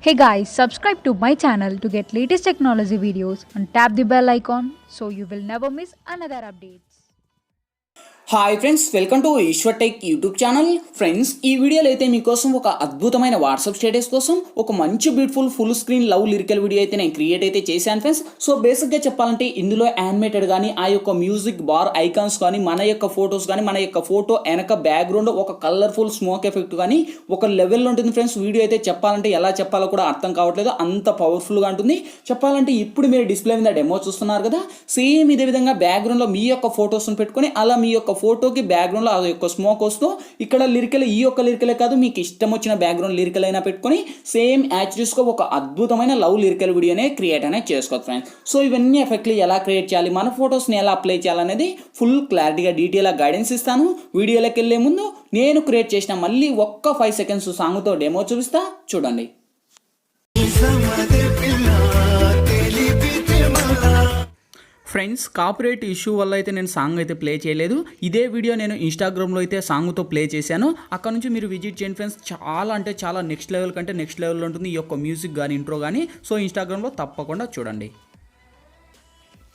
Hey guys, subscribe to my channel to get latest technology videos and tap the bell icon so you will never miss another updates. Hi friends, welcome to Eshwar tech YouTube channel. Friends, ఈ వీడియోలో అయితే మీకోసం ఒక అద్భుతమైన WhatsApp status కోసం ఒక మంచి beautiful full screen love lyrical video అయితే నేను క్రియేట్ అయితే చేశాను ఫ్రెండ్స్. సో బేసిక్గా చెప్పాలంటే ఇందులో యానిమేటెడ్ కానీ ఆ యొక్క మ్యూజిక్ బార్ ఐకాన్స్ కానీ మన యొక్క ఫొటోస్ కానీ మన యొక్క ఫోటో వెనక బ్యాక్గ్రౌండ్ ఒక కలర్ఫుల్ స్మోక్ ఎఫెక్ట్ కానీ ఒక లెవెల్లో ఉంటుంది ఫ్రెండ్స్. వీడియో అయితే చెప్పాలంటే ఎలా చెప్పాలో కూడా అర్థం కావట్లేదు, అంత పవర్ఫుల్గా ఉంటుంది. చెప్పాలంటే ఇప్పుడు మీరు డిస్ప్లే మీద డెమో చూస్తున్నారు కదా, సేమ్ ఇదే విధంగా బ్యాక్గ్రౌండ్లో మీ యొక్క ఫొటోస్ని పెట్టుకొని అలా మీ యొక్క ఫోటోకి బ్యాక్గ్రౌండ్లో ఆ యొక్క స్మోక్ వస్తూ ఇక్కడ లిరికల్ ఈ యొక్క లిరికలే కాదు మీకు ఇష్టం వచ్చిన బ్యాక్గ్రౌండ్ లిరికల్ అయినా పెట్టుకొని సేమ్ యాక్చువల్స్గా ఒక అద్భుతమైన లవ్ లిరికల్ వీడియోనే క్రియేట్ అనేది చేసుకోవచ్చు ఫ్రెండ్స్. సో ఇవన్నీ ఎఫెక్ట్లు ఎలా క్రియేట్ చేయాలి, మన ఫొటోస్ని ఎలా అప్లై చేయాలనేది ఫుల్ క్లారిటీగా డీటెయిల్గా గైడెన్స్ ఇస్తాను. వీడియోలోకి వెళ్ళే ముందు నేను క్రియేట్ చేసిన మళ్ళీ ఒక్క 5 సెకండ్స్ సాంగ్తో డెమో చూపిస్తా, చూడండి. ఫ్రెండ్స్, కాపీరైట్ ఇష్యూ వల్ల అయితే నేను సాంగ్ అయితే ప్లే చేయలేదు. ఇదే వీడియో నేను ఇన్స్టాగ్రామ్లో అయితే సాంగ్తో ప్లే చేశాను. అక్కడ నుంచి మీరు విజిట్ చేయండి ఫ్రెండ్స్. చాలా అంటే చాలా నెక్స్ట్ లెవెల్ కంటే నెక్స్ట్ లెవెల్లో ఉంటుంది ఈ యొక్క మ్యూజిక్ కానీ ఇంట్రో కానీ. సో ఇన్స్టాగ్రామ్లో తప్పకుండా చూడండి.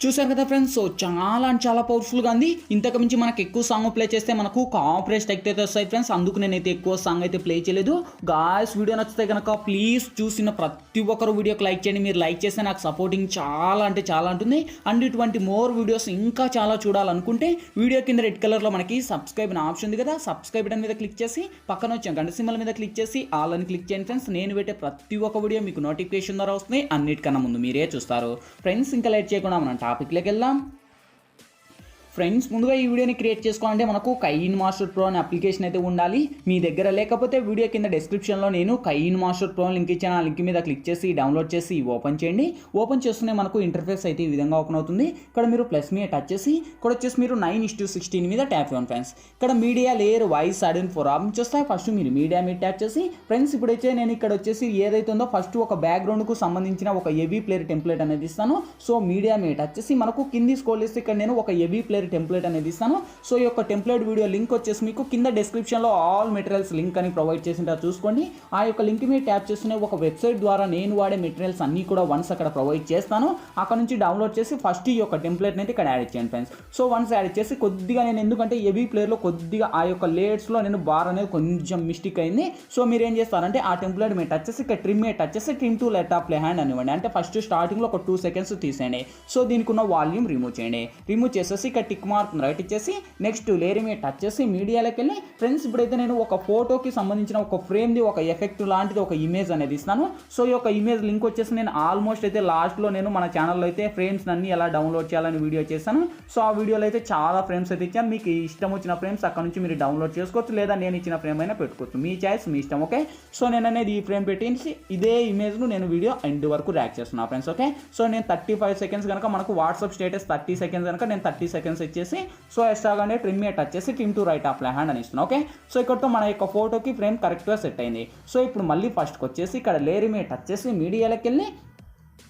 చూసారు కదా ఫ్రెండ్స్, సో చాలా అంటే చాలా పవర్ఫుల్గా ఉంది. ఇంతకు మించి మనకు ఎక్కువ సాంగ్ ప్లే చేస్తే మనకు కాపీరైట్ స్ట్రైక్ అయితే వస్తాయి ఫ్రెండ్స్. అందుకు నేనైతే ఎక్కువ సాంగ్ అయితే ప్లే చేయలేదు. గాయ్స్, వీడియో నచ్చితే కనుక ప్లీజ్ చూసిన ప్రతి ఒక్కరు వీడియోకి లైక్ చేయండి. మీరు లైక్ చేస్తే నాకు సపోర్టింగ్ చాలా అంటే చాలా ఉంటుంది. అండ్ ఇటువంటి మోర్ వీడియోస్ ఇంకా చాలా చూడాలనుకుంటే వీడియో కింద రెడ్ కలర్లో మనకి సబ్స్క్రైబ్ అనే ఆప్షన్ ఉంది కదా, సబ్స్క్రైబ్ బటన్ మీద క్లిక్ చేసి పక్కన వచ్చే గంట సింబల్ మీద క్లిక్ చేసి ఆల్ అని క్లిక్ చేయండి ఫ్రెండ్స్. నేను పెట్టే ప్రతి ఒక్క వీడియో మీకు నోటిఫికేషన్ ద్వారా వస్తుంది, అన్నిటికన్నా ముందు మీరే చూస్తారు ఫ్రెండ్స్. ఇంకా లేట్ చేయకుండా మనం టాపిక్లోకి వెళ్దాం. ఫ్రెండ్స్, ముందుగా ఈ వీడియోని క్రియేట్ చేసుకోవాలంటే మనకు కైన్ మాస్టర్ ప్రో అనే అప్లికేషన్ అయితే ఉండాలి. మీ దగ్గర లేకపోతే వీడియో కింద డిస్క్రిప్షన్లో నేను కైన్ మాస్టర్ ప్రో లింక్ ఇచ్చాను. ఆ లింక్ మీద క్లిక్ చేసి డౌన్లోడ్ చేసి ఓపెన్ చేయండి. ఓపెన్ చేస్తూనే మనకు ఇంటర్ఫేస్ అయితే ఈ విధంగా ఓపెన్ అవుతుంది. ఇక్కడ మీరు ప్లస్ మీద టచ్ చేసి ఇక్కడ వచ్చేసి మీరు 9:16 మీద ట్యాప్ చేయండి ఫ్రెండ్స్. ఇక్కడ మీడియా లేయర్ వాయిస్ ఆడియన్ ఫోర్ ఆప్షన్స్ వస్తాయి. ఫస్ట్ మీరు మీడియా మీద ట్యాప్ చేసి ఫ్రెండ్స్ ఇప్పుడైతే నేను ఇక్కడ వచ్చేసి ఏదైతే ఉందో ఫస్ట్ ఒక బ్యాక్గ్రౌండ్కు సంబంధించిన ఒక అవీ ప్లేయర్ టెంప్లెట్ అనేది ఇస్తాను. సో మీడియా మీద టచ్ చేసి మనకు కింది స్క్రోల్ చేసి ఇక్కడ నేను ఒక అవీ ప్లేయర్ టెంప్లెట్ అనేది ఇస్తాను. సో ఈ యొక్క టెంప్లెట్ వీడియో లింక్ వచ్చేసి మీకు కింద డిస్క్రిప్షన్లో ఆల్ మెటీరియల్స్ లింక్ అని ప్రొవైడ్ చేసింటారు, చూసుకోండి. ఆ యొక్క లింక్ మీద ట్యాప్ చేస్తూనే ఒక వెబ్సైట్ ద్వారా నేను వాడే మెటీరియల్స్ అన్నీ కూడా వన్స్ అక్కడ ప్రొవైడ్ చేస్తాను. అక్కడ నుంచి డౌన్లోడ్ చేసి ఫస్ట్ ఈ యొక్క టెంప్లెట్ని అయితే ఇక్కడ యాడ్ చేయండి ఫ్రెండ్స్. సో వన్స్ యాడ్ చేసి కొద్దిగా నేను ఎందుకంటే ఎవీ ప్లేయర్లో కొద్దిగా ఆ యొక్క లేయర్స్లో నేను బార్ అనేది కొంచెం మిస్టేక్ అయింది. సో మీరు ఏం చేస్తారంటే ఆ టెంప్లెట్ మీద టచ్ చేసి ఇక్కడ ట్రిమ్ మీద టచ్ చేసి trim to left of play head అనివ్వండి. అంటే ఫస్ట్ స్టార్టింగ్లో ఒక 2 సెకండ్స్ తీసేయండి. సో దీనికి ఉన్న వాల్యూమ్ రిమూవ్ చేయండి. రిమూవ్ చేసేసి ఇక్కడ టిక్ మార్క్ రైట్ ఇచ్చేసి నెక్స్ట్ లేయర్ మీద టచ్ చేసి మీడియాలోకి వెళ్ళి ఫ్రెండ్స్ ఇప్పుడైతే నేను ఒక ఫోటోకి సంబంధించిన ఒక ఫ్రేమ్ది ఒక ఎఫెక్ట్ లాంటిది ఒక ఇమేజ్ అనేది ఇస్తాను. సో ఈ యొక్క ఇమేజ్ లింక్ వచ్చేసి నేను ఆల్మోస్ట్ అయితే లాస్ట్లో నేను మన ఛానల్లో అయితే ఫ్రేమ్స్ అన్ని ఎలా డౌన్లోడ్ చేయాలని వీడియో చేశాను. సో ఆ వీడియోలో అయితే చాలా ఫ్రేమ్స్ అయితే ఇచ్చాను. మీకు ఇష్టం వచ్చిన ఫ్రేమ్స్ అక్కడ నుంచి మీరు డౌన్లోడ్ చేసుకోవచ్చు, లేదా నేను ఇచ్చిన ఫ్రేమ్ అయినా పెట్టుకోవచ్చు. మీ చాయిస్, మీ ఇష్టం. ఓకే, సో నేను అనేది ఈ ఫ్రేమ్ పెట్టేసి ఇదే ఇమేజ్ను నేను వీడియో ఎండ్ వరకు ర్యాక్ చేస్తున్నాను ఫ్రెండ్స్. ఓకే, సో నేను 35 సెకండ్స్ కనుక మనకు వాట్సాప్ స్టేటస్ 30 సెకండ్స్ కనుక నేను 30 సెకండ్స్ ఇచ్చేసి సో ఎక్స్ట్రాగానే ట్రిమ్ మీద టచ్ చేసి trim to right of hand అని ఇస్తున్నాను. ఓకే, సో ఇక్కడతో మన యొక్క ఫోటోకి ఫ్రేమ్ కరెక్ట్గా సెట్ అయింది. సో ఇప్పుడు మళ్ళీ ఫస్ట్కి వచ్చేసి ఇక్కడ లేయర్ మీద టచ్ చేసి మీడియాలోకి వెళ్ళి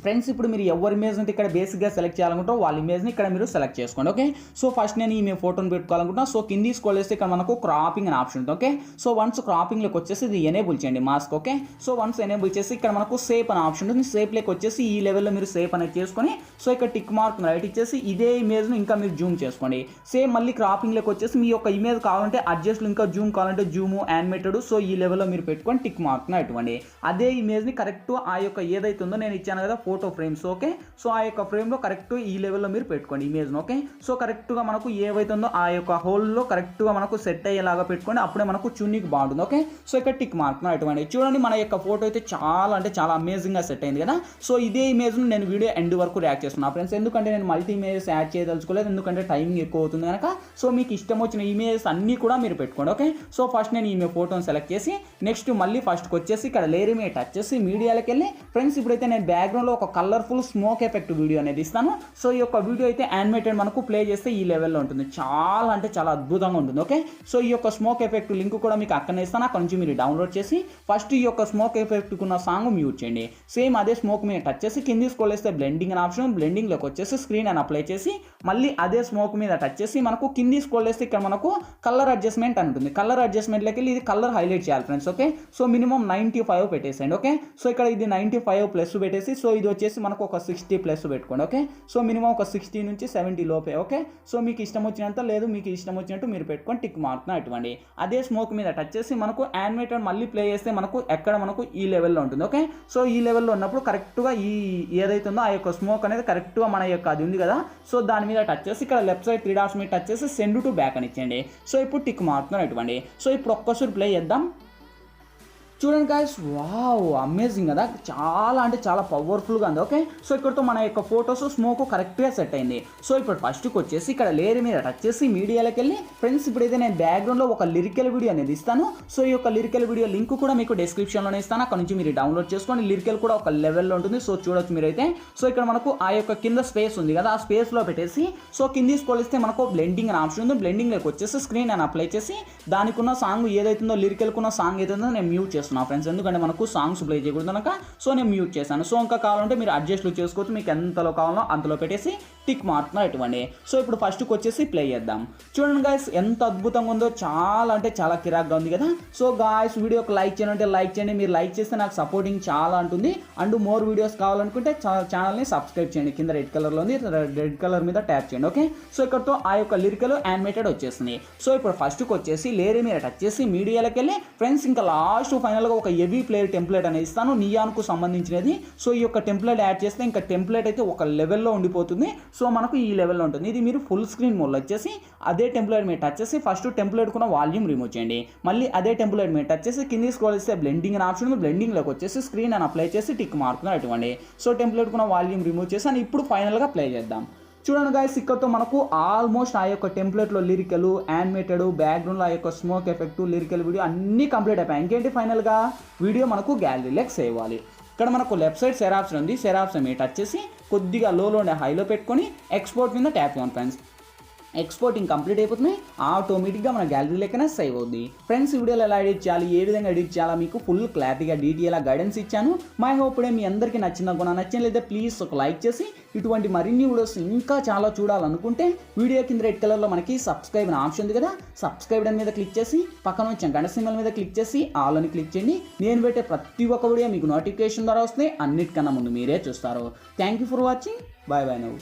ఫ్రెండ్స్ ఇప్పుడు మీరు ఎవరి ఇమేజ్ అంటే ఇక్కడ బేసిక్గా సెలెక్ట్ చేయాలనుకుంటారో వాళ్ళ ఇమేజ్ని ఇక్కడ మీరు సెలెక్ట్ చేసుకోండి. ఓకే, సో ఫస్ట్ నేను ఈ ఫోటోని పెట్టుకోవాలనుకుంటున్నాను. సో కింది స్క్రోల్ చేస్తే ఇక్కడ మనకు క్రాపింగ్ అనే ఆప్షన్ ఉంటుంది. ఓకే, సో వన్స్ క్రాపింగ్లోకి వచ్చేసి ఇది ఎనేబుల్ చేయండి mask. Okay, so once enable చేసి ఇక్కడ మనకు సేప్ అనే ఆప్షన్ ఉంటుంది. సేప్లోకి వచ్చేసి ఈ లెవెల్లో మీరు సేప్ అనేది చేసుకొని సో ఇక్కడ టిక్ మార్క్ రైట్ ఇచ్చేసి ఇదే ఇమేజ్ను ఇంకా మీరు జూమ్ చేసుకోండి. సేమ్ మళ్ళీ క్రాపింగ్లోకి వచ్చేసి మీ యొక్క ఇమేజ్ కావాలంటే అడ్జస్ట్ ఇంకా జూమ్ కావాలంటే జూమ్ యానిమేటెడ్ సో ఈ లెవెల్లో మీరు పెట్టుకొని టిక్ మార్క్ని ఇవ్వండి. అదే ఇమేజ్ని కరెక్ట్ ఆ యొక్క ఏదైతే ఉందో నేను ఇచ్చాను కదా ఫోటో ఫ్రేమ్స్. ఓకే, సో ఆ యొక్క ఫ్రేమ్లో కరెక్ట్ ఈ లెవెల్లో మీరు పెట్టుకోండి ఇమేజ్ను. ఓకే, సో కరెక్ట్గా మనకు ఏవైతే ఉందో ఆ యొక్క హోల్లో కరెక్ట్గా మనకు సెట్ అయ్యేలాగా పెట్టుకోండి. అప్పుడే మనకు చున్నీకి బాగుంటుంది. ఓకే, సో ఇక్కడ టిక్ మార్క్ అటువంటి చూడండి మన యొక్క ఫోటో అయితే చాలా అంటే చాలా అమేజింగ్గా సెట్ అయింది కదా. సో ఇదే ఇమేజ్ను నేను వీడియో ఎండ్ వరకు ర్యాక్ చేస్తున్నాను ఫ్రెండ్స్. ఎందుకంటే నేను మల్టీ ఇమేజెస్ యాడ్ చేయదలుచుకోలేదు, ఎందుకంటే టైమింగ్ ఎక్కువ అవుతుంది కనుక. సో మీకు ఇష్టం వచ్చిన ఇమేజెస్ అన్నీ కూడా మీరు పెట్టుకోండి. ఓకే, సో ఫస్ట్ నేను ఈ ఫోటోని సెలెక్ట్ చేసి నెక్స్ట్ మళ్ళీ ఫస్ట్కి వచ్చేసి ఇక్కడ లేయర్ మీద టచ్ చేసి మీడియాలోకి వెళ్ళి ఫ్రెండ్స్ ఇప్పుడైతే నేను బ్యాక్గ్రౌండ్లో ఒక కలర్ఫుల్ స్మోక్ ఎఫెక్ట్ వీడియో అనేది ఇస్తాను. సో ఈ యొక్క వీడియో అయితే యానిమేటెడ్ మనకు ప్లే చేస్తే ఈ లెవెల్లో ఉంటుంది, చాలా అంటే చాలా అద్భుతంగా ఉంటుంది. ఓకే, సో ఈ యొక్క స్మోక్ ఎఫెక్ట్ లింక్ కూడా మీకు అక్కడనే ఇస్తాను, అక్కడ నుంచి మీరు డౌన్లోడ్ చేసి ఫస్ట్ ఈ యొక్క స్మోక్ ఎఫెక్ట్కి ఉన్న సాంగ్ మ్యూట్ చేయండి. సేమ్ అదే స్మోక్ మీద టచ్ చేసి కింది స్క్రోల్ చేస్తే బ్లెండింగ్ అనే ఆప్షన్, బ్లెండింగ్లోకి వచ్చేసి స్క్రీన్ అని అప్లై చేసి మళ్ళీ అదే స్మోక్ మీద టచ్ చేసి మనకు కింది స్క్రోల్ చేస్తే ఇక్కడ మనకు కలర్ అడ్జస్ట్మెంట్ అని ఉంటుంది. కలర్ అడ్జస్ట్మెంట్లోకి వెళ్ళి ఇది కలర్ హైలైట్ చేయాలి ఫ్రెండ్స్. ఓకే, సో మినిమం 95 పెట్టేసేయండి. ఓకే, సో ఇక్కడ ఇది 95 ప్లస్ పెట్టేసి సో ఇది వచ్చేసి మనకు ఒక 60 ప్లస్ పెట్టుకోండి. ఓకే, సో మినిమం ఒక 60 నుంచి 70 లోపే. ఓకే, సో మీకు ఇష్టం వచ్చినంత లేదు, మీకు ఇష్టం వచ్చినట్టు మీరు పెట్టుకొని టిక్ మార్క్న ఇవ్వండి. అదే స్మోక్ మీద టచ్ చేసి మనకు యానిమేటెడ్ మళ్ళీ ప్లే చేస్తే మనకు ఎక్కడ మనకు ఈ లెవెల్లో ఉంటుంది. ఓకే, సో ఈ లెవెల్లో ఉన్నప్పుడు కరెక్ట్గా ఈ ఏదైతే ఉందో ఆ యొక్క స్మోక్ అనేది కరెక్ట్గా మన యొక్క అది ఉంది కదా, సో దాని మీద టచ్ చేసి ఇక్కడ లెఫ్ట్ సైడ్ 3 డాట్స్ మీద టచ్ చేసి సెండ్ టు బ్యాక్ అని ఇచ్చేయండి. సో ఇప్పుడు టిక్ మార్క్న ఇవ్వండి. సో ఇప్పుడు ఒక్కసారి ప్లే చేద్దాం. చూడండి గాయస్, వావ్ అమేజింగ్ కదా, చాలా అంటే చాలా పవర్ఫుల్గా ఉంది. ఓకే, సో ఇక్కడతో మన యొక్క ఫొటోస్ స్మోక్ కరెక్ట్గా సెట్ అయింది. సో ఇప్పుడు ఫస్ట్కి వచ్చేసి ఇక్కడ లేయర్ మీద టచ్ చేసి మీడియాలోకి వెళ్ళి ఫ్రెండ్స్ ఇప్పుడైతే నేను బ్యాక్గ్రౌండ్లో ఒక లిరికల్ వీడియో అనేది ఇస్తాను. సో ఈ యొక్క లిరికల్ వీడియో లింక్ కూడా మీకు డిస్క్రిప్షన్లోనే ఇస్తాను, అక్కడ నుంచి మీరు డౌన్లోడ్ చేసుకోండి. లిరికల్ కూడా ఒక లెవెల్లో ఉంటుంది, సో చూడొచ్చు మీరైతే. సో ఇక్కడ మనకు ఆ యొక్క కింద స్పేస్ ఉంది కదా, ఆ స్పేస్లో పెట్టేసి సో కింది స్క్రోల్ చేస్తే మనకు బ్లెండింగ్ అనే ఆప్షన్ ఉంది. బ్లెండింగ్లోకి వచ్చేసి స్క్రీన్ అని అప్లై చేసి దానికి ఉన్న సాంగ్ ఏదైతుందో లిరికల్కున్న సాంగ్ ఏదైతుందో నేను మ్యూట్ చేస్తున్నాను ఫ్రెండ్స్, ఎందుకంటే మనకు సాంగ్స్ ప్లే చేయకూడదు కనుక. సో నేను మ్యూట్ చేశాను. సో ఇంకా కావాలంటే మీరు అడ్జస్ట్లు చేసుకోవచ్చు, మీకు ఎంతలో కావాలో అంతలో పెట్టేసి టిక్ మార్క్న ఇవ్వండి. సో ఇప్పుడు ఫస్ట్కి వచ్చేసి ప్లే చేద్దాం. చూడండి గాయస్, ఎంత అద్భుతంగా ఉందో, చాలా అంటే చాలా కిరాక్గా ఉంది కదా. సో గాయస్, వీడియోకి లైక్ చేయాలంటే లైక్ చేయండి, మీరు లైక్ చేస్తే నాకు సపోర్టింగ్ చాలా ఉంటుంది. అండ్ మోర్ వీడియోస్ కావాలనుకుంటే ఛానల్ని సబ్స్క్రైబ్ చేయండి, కింద రెడ్ కలర్లో ఉంది, రెడ్ కలర్ మీద ట్యాప్ చేయండి. ఓకే, సో ఇక్కడతో ఆ యొక్క లిరికల్ యానిమేటెడ్ వచ్చేస్తుంది. సో ఇప్పుడు ఫస్ట్కి వచ్చేసి లేయర్ మీద టచ్ చేసి మీడియాలోకి వెళ్ళి ఫ్రెండ్స్ ఇంకా లాస్ట్ ఫైనల్గా ఒక హెవీ ప్లేయర్ టెంప్లెట్ అనేది ఇస్తాను, నియాన్కు సంబంధించినది. సో ఈ యొక్క టెంప్లెట్ యాడ్ చేస్తే ఇంకా టెంప్లెట్ అయితే ఒక లెవెల్లో ఉండిపోతుంది. సో మనకు ఈ లెవెల్లో ఉంటుంది. ఇది మీరు ఫుల్ స్క్రీన్ మోడ్లో వచ్చేసి అదే టెంప్లెట్ మీద టచ్ చేసి ఫస్ట్ టెంప్లెట్ కున్న వాల్యూమ్ రిమూవ్ చేయండి. మళ్ళీ అదే టెంప్లెట్ మీద టచ్ చేసి కింది స్క్రోల్ చేస్తే బ్లెండింగ్ అనే ఆప్షన్ ఉంది. బ్లెండింగ్లోకి వచ్చేసి స్క్రీన్ అని అప్లై చేసి టిక్ మార్క్న ఇవ్వండి. సో టెంప్లెట్ కున్న వాల్యూమ్ రిమూవ్ చేసి అని ఇప్పుడు ఫైనల్గా ప్లే చేద్దాం. చూడండి గాయస్, ఇక్కడతో మనకు ఆల్మోస్ట్ ఆ యొక్క టెంప్లెట్లో లిరికల్, యానిమేటెడ్, బ్యాక్గ్రౌండ్లో ఆ యొక్క స్మోక్ ఎఫెక్ట్, లిరికల్ వీడియో అన్నీ కంప్లీట్ అయిపోయాయి. ఇంకేంటి ఫైనల్గా వీడియో మనకు గ్యాలరీలోకి సేవ్ అవ్వాలి. ఇక్కడ మనకు లెఫ్ట్ సైడ్ సెర్ ఆప్షన్ ఉంది, సెర్ ఆప్షన్ మీద టచ్ చేసి కొద్దిగా లోలో ఉండే హైలో పెట్టుకొని ఎక్స్పోర్ట్ మీద ట్యాప్ చేయండి ఫ్రెండ్స్. ఎక్స్పోర్టింగ్ కంప్లీట్ అయిపోతుంది, ఆటోమేటిక్గా మన గ్యాలరీ లెక్కనే సేవ్ అవుద్ది. ఫ్రెండ్స్, ఈ వీడియోలో ఎలా ఎడిట్ చేయాలి, ఏ విధంగా ఎడిట్ చేయాలో మీకు ఫుల్ క్లారిటీగా డీటెయిల్గా గైడెన్స్ ఇచ్చాను. మై హోప్డే మీ అందరికీ నచ్చిందా కూడా, నచ్చలేదే ప్లీజ్ ఒక లైక్ చేసి ఇటువంటి మరిన్ని వీడియోస్ ఇంకా చాలా చూడాలనుకుంటే వీడియో కింద రెడ్ కలర్లో మనకి సబ్స్క్రైబ్ అనే ఆప్షన్ ఉంది కదా, సబ్స్క్రైబ్ మీద క్లిక్ చేసి పక్కన వచ్చే గంట సింబల్ మీద క్లిక్ చేసి ఆల్ అని క్లిక్ చేయండి. నేను పెట్టే ప్రతి ఒక్క వీడియో మీకు నోటిఫికేషన్ ద్వారా వస్తే అన్నిటికన్నా ముందు మీరే చూస్తారు. Thank you for watching. Bye bye నవ్వు.